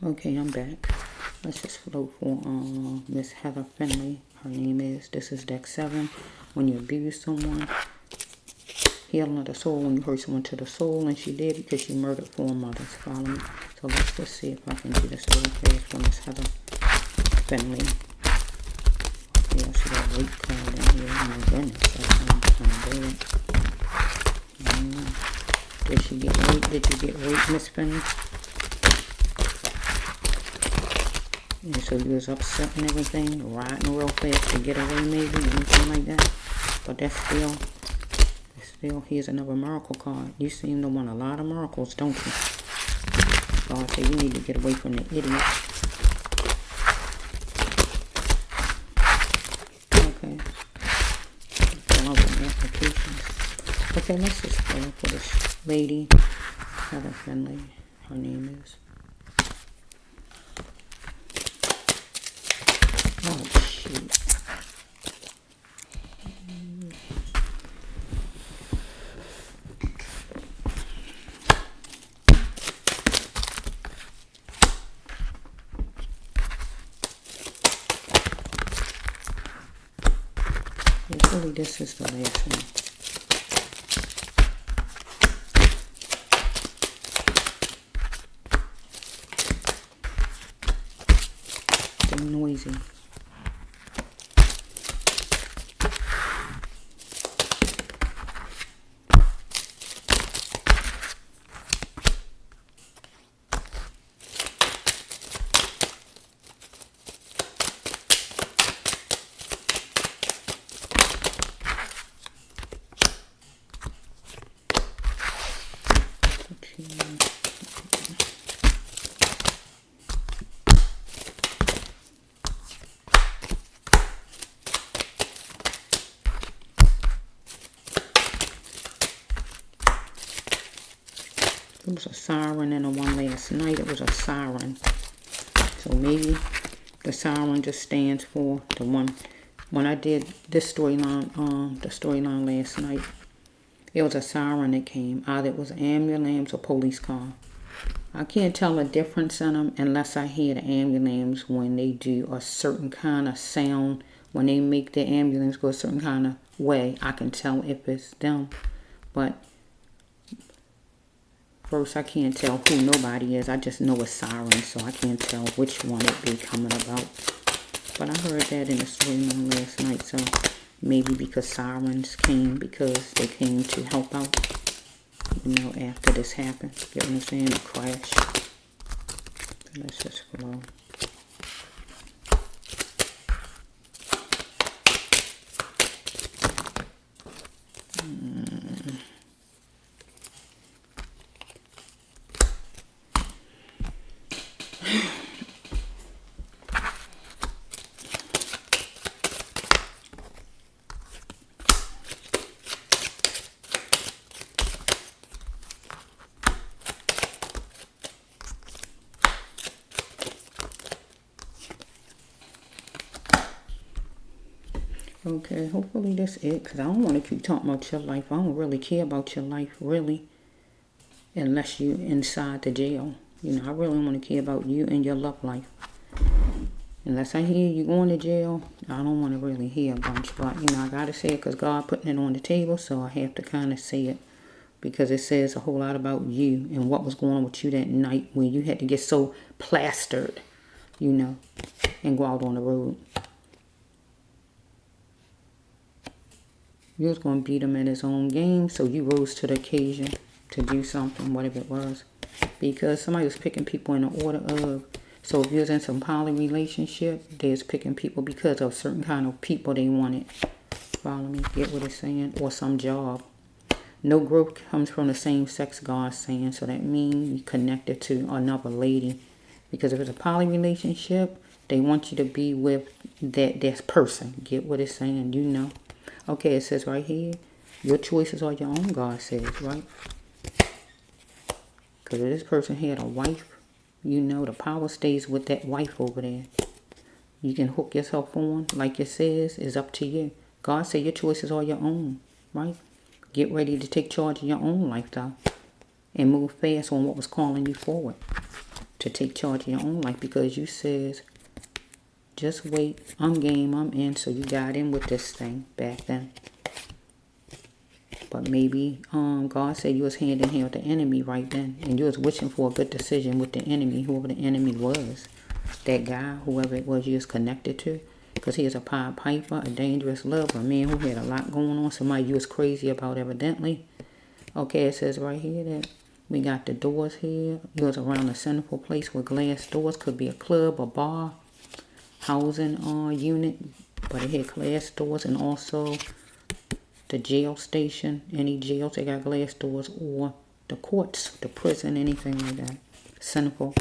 Okay, I'm back. Let's just flow for Miss Heather Finley. Her name is. This is deck 7. When you abuse someone, healing of the soul. When you hurt someone to the soul, and she did because she murdered 4 mothers. Follow me. So let's just see if I can do this really fast for Miss Heather Finley. Yeah, she got a rape card in here. Oh my goodness, that's kind of bad. Did she get raped? Did you get raped, Miss Finley? And so you was upset and everything, riding real fast to get away maybe, anything like that. But that's still, here's another miracle card. You seem to want a lot of miracles, don't you? God said you need to get away from the idiot. Okay. Love applications. Okay, let's just go for this lady, Heather Finley, her name is. Oh, shoot. Hopefully this is the last one. They're noisy. It was a siren in the one last night. It was a siren. So maybe the siren just stands for the one. When I did this storyline, the storyline last night, it was a siren that came. Either it was an ambulance or police car. I can't tell the difference in them unless I hear the ambulance when they do a certain kind of sound. When they make the ambulance go a certain kind of way, I can tell if it's them. But first, I can't tell who nobody is. I just know it's sirens, so I can't tell which one it be coming about. But I heard that in the storyline last night, so maybe because sirens came, because they came to help out, you know, after this happened. Get what I'm saying? The crash. Let's just flow. Okay, hopefully that's it, because I don't want to keep talking about your life. I don't really care about your life, really, unless you're inside the jail. You know, I really want to care about you and your love life. Unless I hear you going to jail, I don't want to really hear a bunch. But, you know, I got to say it because God putting it on the table, so I have to kind of say it. Because it says a whole lot about you and what was going on with you that night when you had to get so plastered, you know, and go out on the road. You was going to beat him at his own game, so you rose to the occasion to do something, whatever it was. Because somebody was picking people in the order of. So if you was in some poly relationship, they was picking people because of certain kind of people they wanted. Follow me? Get what it's saying? Or some job. No growth comes from the same sex, God's saying. So that means you connected to another lady. Because if it's a poly relationship, they want you to be with that person. Get what it's saying? You know. Okay, it says right here, your choices are your own, God says, right? Because if this person had a wife, you know the power stays with that wife over there. You can hook yourself on, like it says, is up to you. God said your choices are your own, right? Get ready to take charge of your own life, though. And move fast on what was calling you forward. to take charge of your own life, because you says, just wait, I'm game, I'm in. So you got in with this thing back then. But maybe God said you was hand in hand with the enemy right then, and you was wishing for a good decision with the enemy, whoever the enemy was. That guy, whoever it was you was connected to. Because he is a Pied Piper, a dangerous lover, a man who had a lot going on, somebody you was crazy about evidently. Okay, it says right here that we got the doors here. You was around a central place with glass doors. Could be a club, a bar, housing unit. But it had glass doors, and also the jail station, any jails, they got glass doors, or the courts, the prison, anything like that. Cynical.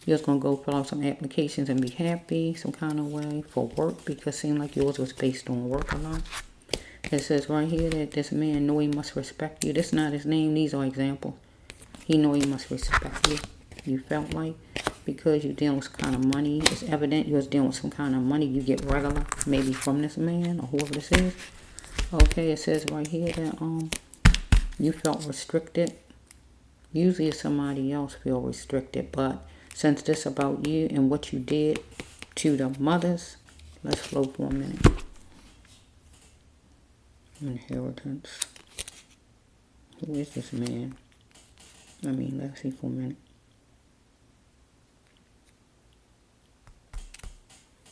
You was going to go fill out some applications and be happy some kind of way for work, because it seemed like yours was based on work a lot. It says right here that this man know he must respect you. This is not his name. These are examples. He know he must respect you. You felt like, because you dealing with some kind of money. It's evident you was dealing with some kind of money you get regular, maybe from this man or whoever this is. Okay, it says right here that you felt restricted. Usually somebody else feel restricted, but since this about you and what you did to the mothers, let's flow for a minute. Inheritance. Who is this man? Let's see for a minute.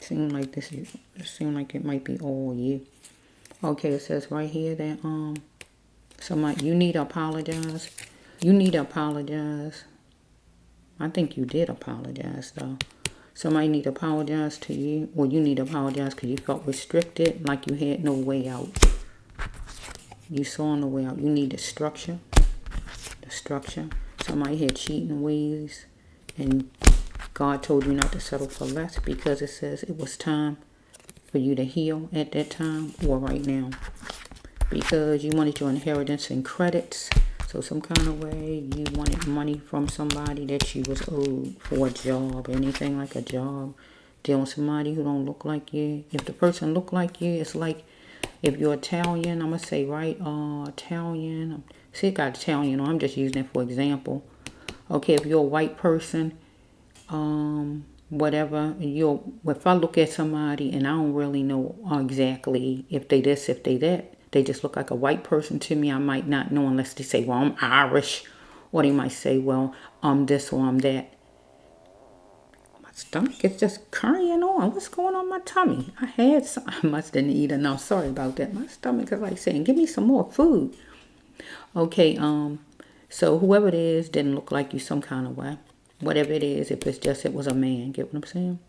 Seems like it might be all you. Okay, it says right here that somebody, you need to apologize. You need to apologize. I think you did apologize though. Somebody need to apologize to you, or you need to apologize because you felt restricted, like you had no way out. You saw no way out. You need the structure. The structure. Somebody had cheating ways, and God told you not to settle for less, because it says it was time for you to heal at that time or right now, because you wanted your inheritance and credits. So some kind of way you wanted money from somebody that you was owed for a job, anything like a job. Dealing with somebody who don't look like you. If the person look like you, it's like if you're Italian, I'm going to say, right, Italian. See, it got Italian on. I'm just using it for example. Okay, if you're a white person, whatever, if I look at somebody and I don't really know exactly if they this, if they that, they just look like a white person to me, I might not know unless they say, well, I'm Irish. Or they might say, well, I'm this or I'm that. My stomach is just carrying on. What's going on in my tummy? I had some. I must didn't eat enough. Sorry about that. My stomach is like saying, give me some more food. Okay, so whoever it is didn't look like you some kind of way. Whatever it is, if it's just it was a man. Get what I'm saying?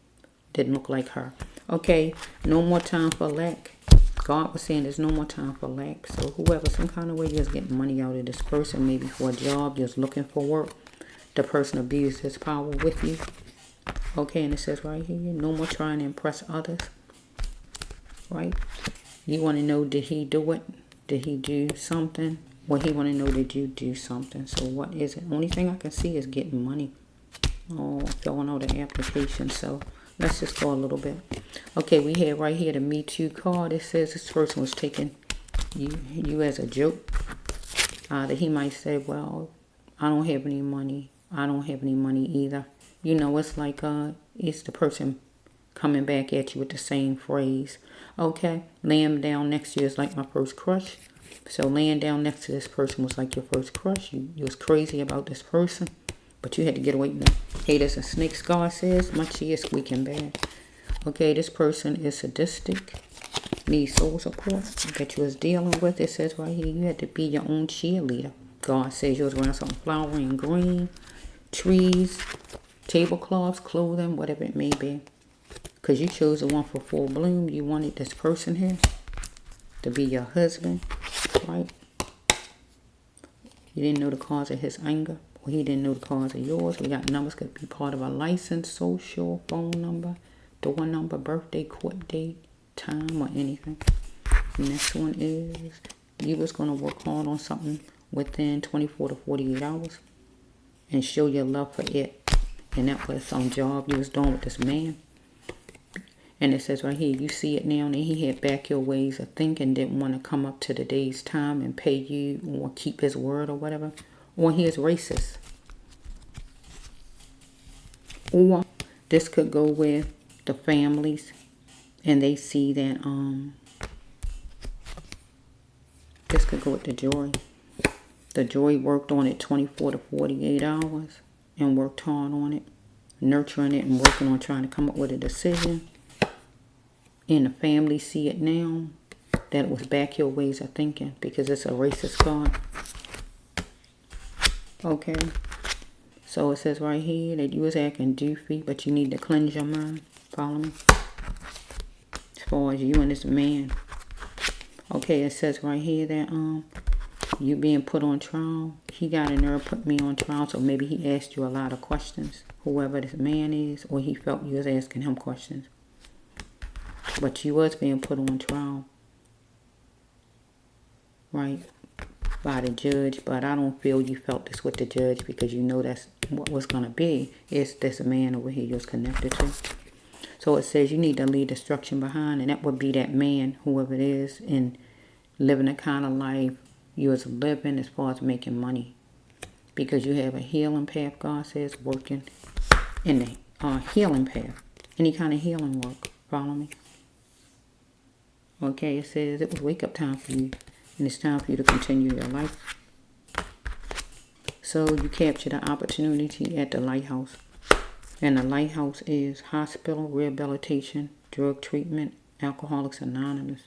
Didn't look like her. Okay, no more time for lack. God was saying there's no more time for lack. So whoever, some kind of way you was getting money out of this person, maybe for a job, you was looking for work. The person abused his power with you. Okay, and it says right here, no more trying to impress others. Right? You want to know, did he do it? Did he do something? Well, he want to know, did you do something? So what is it? Only thing I can see is getting money. Oh, filling out an application. So let's just go a little bit. Okay, we have right here the Me Too card. It says this person was taking you as a joke. That he might say, well, I don't have any money. I don't have any money either. You know, it's like it's the person coming back at you with the same phrase. Okay, laying down next to you is like my first crush. So laying down next to this person was like your first crush. You was crazy about this person, but you had to get away from them. Haters and snakes, God says. My chi is squeaking bad. Okay, this person is sadistic. Needs soul support that you was dealing with. It says right here, you had to be your own cheerleader. God says you was wearing something flowery and green. Trees, tablecloths, clothing, whatever it may be. Because you chose the one for full bloom. You wanted this person here to be your husband, right? You didn't know the cause of his anger. Well, he didn't know the cause of yours. We got numbers could be part of a license, social, phone number, door number, birthday, court date, time, or anything. The next one is you was going to work hard on something within 24 to 48 hours and show your love for it. And that was some job you was doing with this man. And it says right here, you see it now, and he had back your ways of thinking, didn't want to come up to the day's time and pay you or keep his word or whatever. Or he is racist. Or this could go with the families, and they see that this could go with the jury. The jury worked on it 24 to 48 hours and worked hard on it, nurturing it and working on trying to come up with a decision. And the family see it now that it was back your ways of thinking, because it's a racist card. Okay. So it says right here that you was acting doofy, but you need to cleanse your mind. Follow me? As far as you and this man. Okay, it says right here that you being put on trial. He got a nerve put me on trial, so maybe he asked you a lot of questions, whoever this man is, or he felt you was asking him questions. But you was being put on trial, right, by the judge. But I don't feel you felt this with the judge, because you know that's what was going to be. It's this man over here you was connected to. So it says you need to leave destruction behind, and that would be that man, whoever it is, and living the kind of life you was living as far as making money. Because you have a healing path, God says, working in the healing path. Any kind of healing work. Follow me? Okay, it says it was wake up time for you, and it's time for you to continue your life. So you captured an opportunity at the lighthouse. And the lighthouse is hospital, rehabilitation, drug treatment, Alcoholics Anonymous.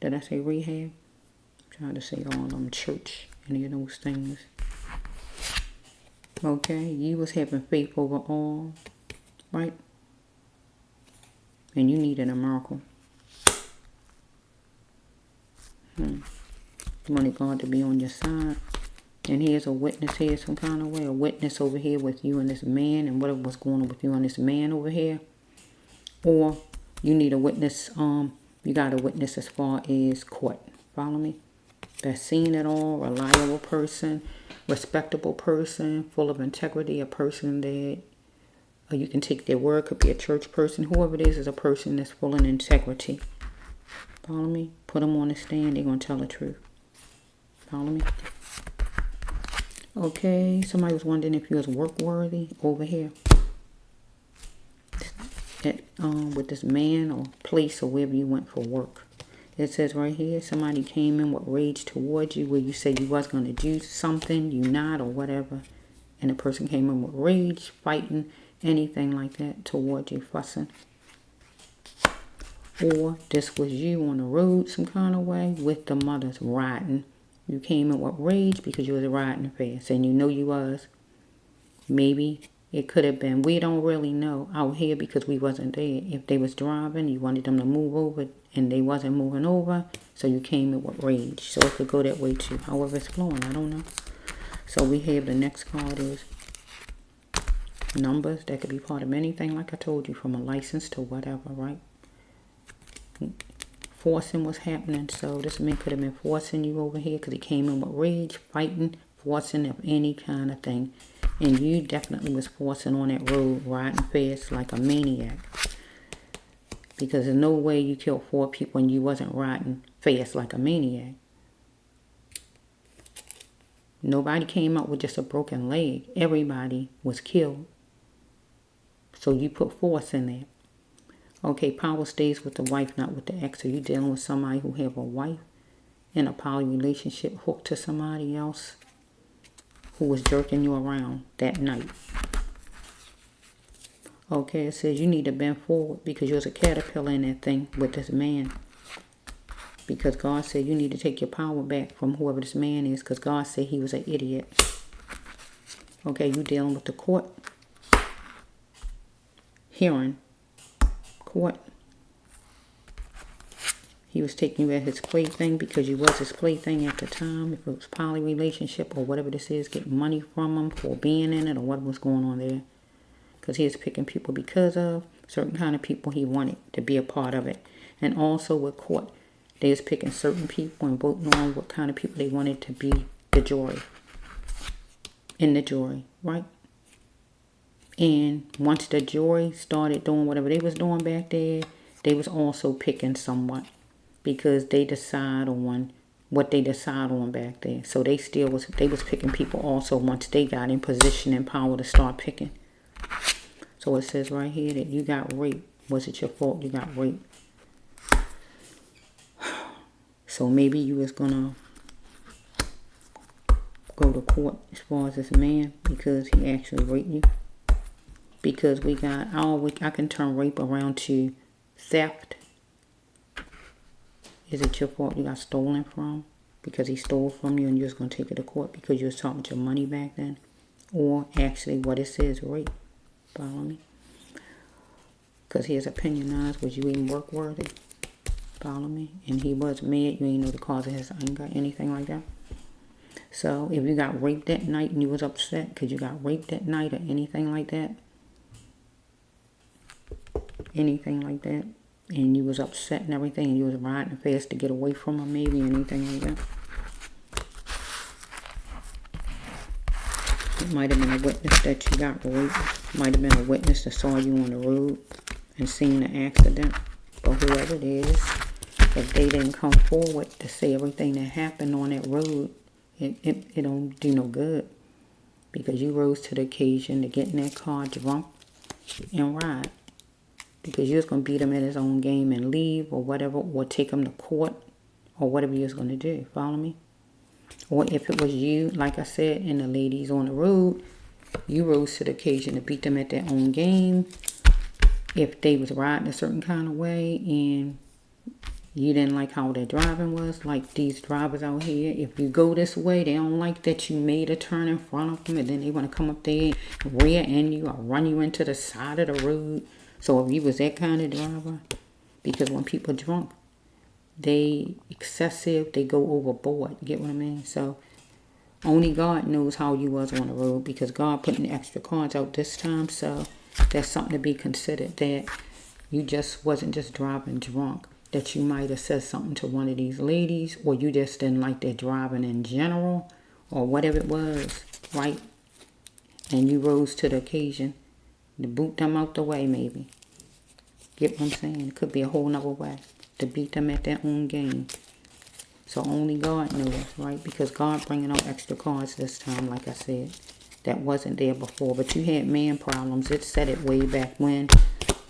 Did I say rehab? I'm trying to say all of them, church, any of those things. Okay, you was having faith over all, right? And you needed a miracle. You wanted God to be on your side. And here's a witness here some kind of way. A witness over here with you and this man, and whatever was going on with you and this man over here. Or you need a witness, you got a witness as far as court. Follow me? That's seen it all, reliable person, respectable person, full of integrity, a person that you can take their word, could be a church person. Whoever it is a person that's full of integrity. Follow me? Put them on the stand, they're going to tell the truth. Follow me? Okay, somebody was wondering if you was work worthy over here. With this man or place or wherever you went for work. It says right here, somebody came in with rage towards you, where you said you was going to do something, you not, or whatever. And the person came in with rage, fighting, anything like that towards you, fussing. Or this was you on the road some kind of way with the mothers riding. You came in with rage because you was riding fast, and you know you was. Maybe it could have been, we don't really know out here because we wasn't there. If they was driving, you wanted them to move over, and they wasn't moving over, so you came in with rage. So it could go that way too. However it's flowing, I don't know. So we have the next card is numbers. That could be part of anything, like I told you, from a license to whatever, right? Forcing was happening, so this man could have been forcing you over here because he came in with rage, fighting, forcing of any kind of thing. And you definitely was forcing on that road, riding fast like a maniac. Because there's no way you killed 4 people and you wasn't riding fast like a maniac. Nobody came out with just a broken leg. Everybody was killed. So you put force in there. Okay, power stays with the wife, not with the ex. Are you dealing with somebody who have a wife in a poly relationship hooked to somebody else who was jerking you around that night? Okay, it says you need to bend forward because you was a caterpillar in that thing with this man. Because God said you need to take your power back from whoever this man is, because God said he was an idiot. Okay, you dealing with the court. Hearing. Court. He was taking you as his plaything because you was his plaything at the time. If it was poly relationship or whatever this is, getting money from him for being in it or what was going on there. Because he was picking people because of certain kind of people he wanted to be a part of it. And also with court, they was picking certain people and voting on what kind of people they wanted to be the jury. In the jury, right? And once the jury started doing whatever they was doing back there, they was also picking somewhat. Because they decide on what they decide on back there. So they was picking people also once they got in position and power to start picking. So it says right here that you got raped. Was it your fault you got raped? So maybe you was gonna go to court as far as this man because he actually raped you. Because we got, I can turn rape around to theft. Is it your fault you got stolen from? Because he stole from you and you're just going to take it to court because you was talking your money back then? Or actually what it says, rape. Follow me? Because his opinion on us, was you even work worthy? Follow me? And he was mad. You ain't know the cause of his anger, anything like that. So if you got raped that night and you was upset because you got raped that night or anything like that, and you was upset and everything, and you was riding fast to get away from him, maybe, anything like that. It might have been a witness that you got raped. Might have been a witness that saw you on the road and seen the accident. But whoever it is, if they didn't come forward to say everything that happened on that road, it don't do no good. Because you rose to the occasion to get in that car drunk and ride. Because you was going to beat him at his own game and leave or whatever, or take him to court or whatever you was going to do. Follow me? Or if it was you, like I said, and the ladies on the road, you rose to the occasion to beat them at their own game. If they was riding a certain kind of way and you didn't like how their driving was, like these drivers out here, if you go this way, they don't like that you made a turn in front of them, and then they want to come up there and rear end you or run you into the side of the road. So if you was that kind of driver, because when people drunk, they excessive, they go overboard. You get what I mean? So only God knows how you was on the road, because God putting extra cars out this time. So that's something to be considered, that you just wasn't just driving drunk, that you might have said something to one of these ladies, or you just didn't like their driving in general, or whatever it was, right? And you rose to the occasion to boot them out the way, maybe. Get what I'm saying? It could be a whole nother way to beat them at their own game. So only God knows, right? Because God bringing out extra cards this time, like I said, that wasn't there before. But you had man problems. It said it way back when,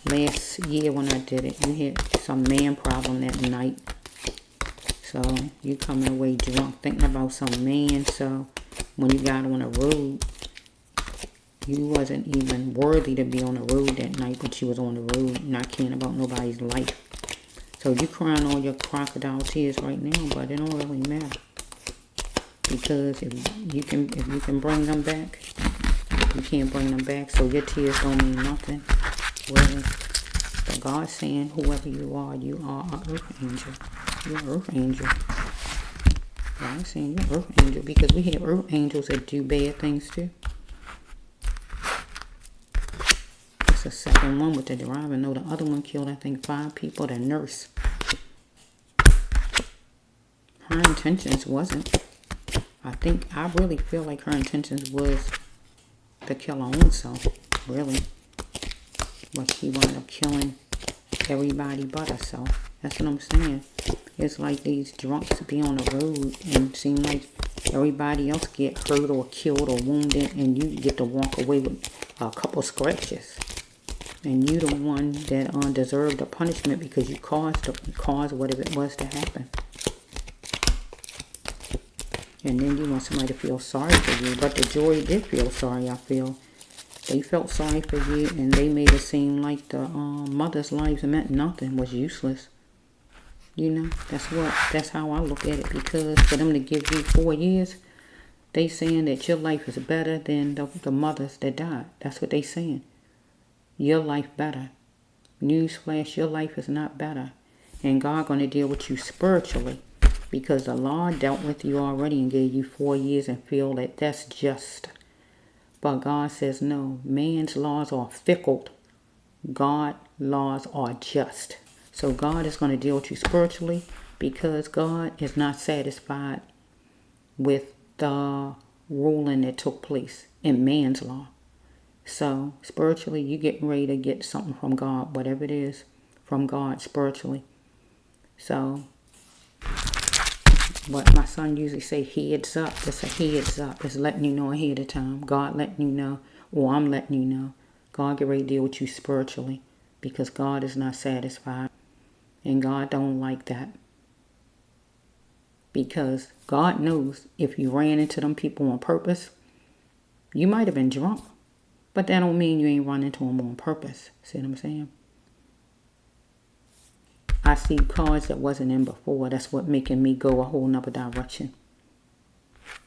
last year when I did it. You had some man problem that night. So you coming away drunk, thinking about some man. So when you got on the road, you wasn't even worthy to be on the road that night, but you was on the road, not caring about nobody's life. So you crying all your crocodile tears right now, but it don't really matter. Because if you can bring them back, you can't bring them back. So your tears don't mean nothing, really. But God's saying, whoever you are an earth angel. You're an earth angel. God's saying you're an earth angel, because we have earth angels that do bad things too. The second one with the driver. No, the other one killed, I think, 5 people. The nurse. Her intentions wasn't. I really feel like her intentions was to kill her own self. Really. But she wound up killing everybody but herself. That's what I'm saying. It's like these drunks be on the road and seem like everybody else get hurt or killed or wounded, and you get to walk away with a couple scratches. And you the one that deserved the punishment because you caused whatever it was to happen. And then you want somebody to feel sorry for you. But the jury did feel sorry, I feel. They felt sorry for you, and they made it seem like the mother's lives meant nothing, was useless. You know, that's how I look at it. Because for them to give you 4 years, they saying that your life is better than the mothers that died. That's what they saying. Your life better. Newsflash, your life is not better. And God going to deal with you spiritually, because the law dealt with you already and gave you 4 years and feel that that's just. But God says no. Man's laws are fickle. God's laws are just. So God is going to deal with you spiritually, because God is not satisfied with the ruling that took place in man's law. So spiritually, you getting ready to get something from God, whatever it is, from God spiritually. So, but my son usually say heads up. It's a heads up. It's letting you know ahead of time. God letting you know, or I'm letting you know. God get ready to deal with you spiritually, because God is not satisfied. And God don't like that. Because God knows if you ran into them people on purpose, you might have been drunk. But that don't mean you ain't run into them on purpose. See what I'm saying? I see cards that wasn't in before. That's what making me go a whole nother direction.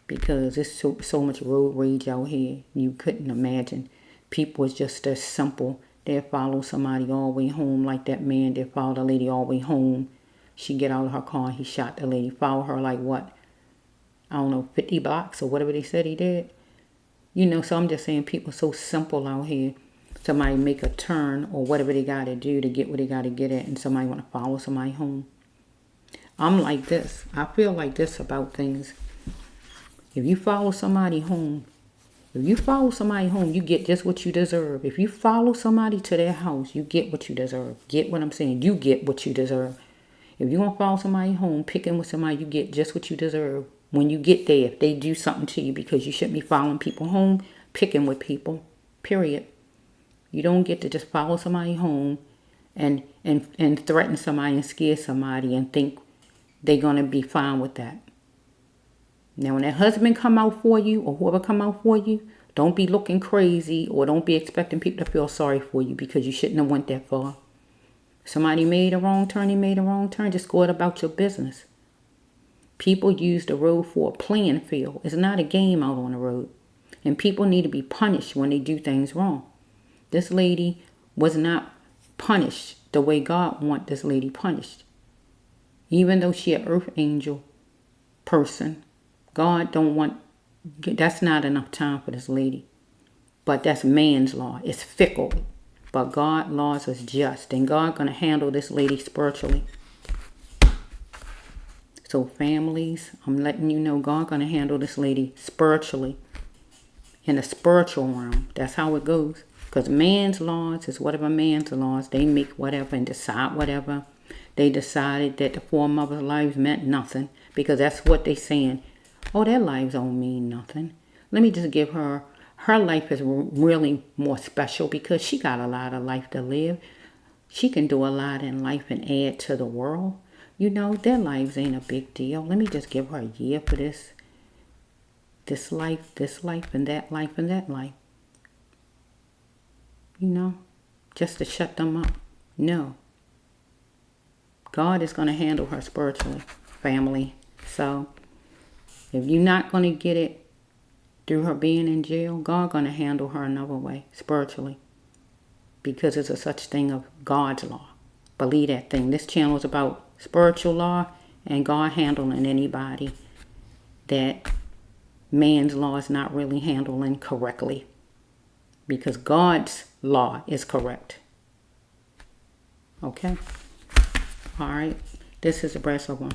Because there's so much road rage out here. You couldn't imagine. People is just as simple. They'll follow somebody all the way home, like that man. They'll follow the lady all the way home. She get out of her car and he shot the lady. Follow her like what? I don't know, 50 blocks or whatever they said he did. You know, so I'm just saying people so simple out here. Somebody make a turn or whatever they got to do to get where they got to get at, and somebody want to follow somebody home. I'm like this. I feel like this about things. If you follow somebody home, you get just what you deserve. If you follow somebody to their house, you get what you deserve. Get what I'm saying? You get what you deserve. If you want to follow somebody home, picking with somebody, you get just what you deserve. When you get there, if they do something to you, because you shouldn't be following people home, picking with people, period. You don't get to just follow somebody home and threaten somebody and scare somebody and think they're going to be fine with that. Now, when that husband come out for you or whoever come out for you, don't be looking crazy or don't be expecting people to feel sorry for you, because you shouldn't have went that far. Somebody made a wrong turn, just go about your business. People use the road for a playing field. It's not a game out on the road. And people need to be punished when they do things wrong. This lady was not punished the way God wants this lady punished. Even though she an earth angel person, God don't want, that's not enough time for this lady. But that's man's law. It's fickle. But God's laws is just. And God going to handle this lady spiritually. So families, I'm letting you know God going to handle this lady spiritually. In the spiritual realm. That's how it goes. Because man's laws is whatever man's laws. They make whatever and decide whatever. They decided that the foremothers' lives meant nothing. Because that's what they saying. Oh, their lives don't mean nothing. Let me just give her. Her life is really more special because she got a lot of life to live. She can do a lot in life and add to the world. You know, their lives ain't a big deal. Let me just give her a year for this. This life, and that life, and that life. You know, just to shut them up. No. God is going to handle her spiritually, family. So, if you're not going to get it through her being in jail, God going to handle her another way, spiritually. Because it's a such thing of God's law. Believe that thing. This channel is about spiritual law and God handling anybody that man's law is not really handling correctly. Because God's law is correct. Okay? All right. This is Debraas Love.